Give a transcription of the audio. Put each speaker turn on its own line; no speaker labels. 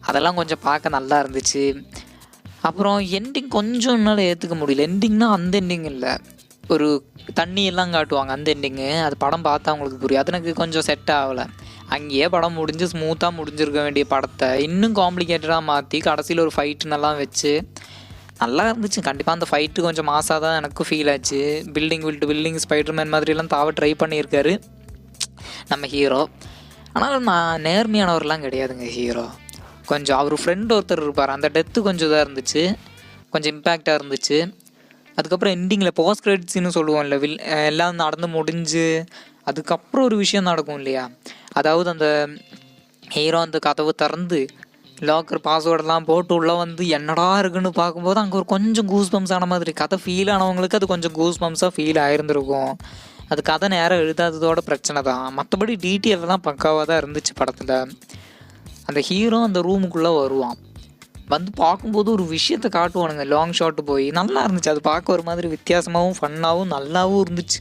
அதெல்லாம் கொஞ்சம் பார்க்க நல்லா இருந்துச்சு. அப்புறம் எண்டிங் கொஞ்சம் என்னால் ஏற்றுக்க முடியல. எண்டிங்னா அந்த எண்டிங் இல்லை, ஒரு தண்ணியெல்லாம் காட்டுவாங்க அந்த எண்டிங்கு. அது படம் பார்த்தா அவங்களுக்கு புரியும். அது எனக்கு கொஞ்சம் செட் ஆகலை. அங்கேயே படம் முடிஞ்சு ஸ்மூத்தாக முடிஞ்சிருக்க வேண்டிய படத்தை இன்னும் காம்ப்ளிகேட்டடாக மாற்றி கடைசியில் ஒரு ஃபைட்டுன்னெல்லாம் வச்சு நல்லா இருந்துச்சு. கண்டிப்பாக அந்த ஃபைட்டு கொஞ்சம் மாசாக தான் எனக்கும் ஃபீல் ஆச்சு. பில்டிங் பில்டிங் ஸ்பைடர்மேன் மாதிரிலாம் தாவ ட்ரை பண்ணியிருக்காரு நம்ம ஹீரோ. ஆனால் நான் நேர்மையானவர்லாம் கிடையாதுங்க ஹீரோ. கொஞ்சம் அவர் ஃப்ரெண்ட் ஒருத்தர் இருப்பார், அந்த டெத்து கொஞ்சம் இதாக இருந்துச்சு, கொஞ்சம் இம்பேக்டாக இருந்துச்சு. அதுக்கப்புறம் எண்டிங்கில் போஸ்ட் கிரெடிட்ஸ்னு சொல்லுவோம்ல, எல்லாம் நடந்து முடிஞ்சு அதுக்கப்புறம் ஒரு விஷயம் நடக்கும் இல்லையா, அதாவது அந்த ஹீரோ அந்த கதவு திறந்து லாக்கர் பாஸ்வேர்டெல்லாம் போட்டு உள்ளே வந்து என்னடா இருக்குன்னு பார்க்கும்போது அங்கே ஒரு கொஞ்சம் கூஸ் பம்ப்ஸ் ஆன மாதிரி, கதை ஃபீல் ஆனவங்களுக்கு அது கொஞ்சம் கூஸ் பம்ப்ஸாக ஃபீல் ஆயிருந்திருக்கும். அது கதை நேரம் எழுதாததோட பிரச்சனை தான். மற்றபடி டீட்டெயிலெலாம் பக்காவாக தான் இருந்துச்சு படத்தில். அந்த ஹீரோ அந்த ரூமுக்குள்ளே வருவான், வந்து பார்க்கும்போது ஒரு விஷயத்தை காட்டுவானுங்க, லாங் ஷாட்டு போய் நல்லா இருந்துச்சு. அது பார்க்க ஒரு மாதிரி வித்தியாசமாகவும் ஃபன்னாகவும் நல்லாவும் இருந்துச்சு.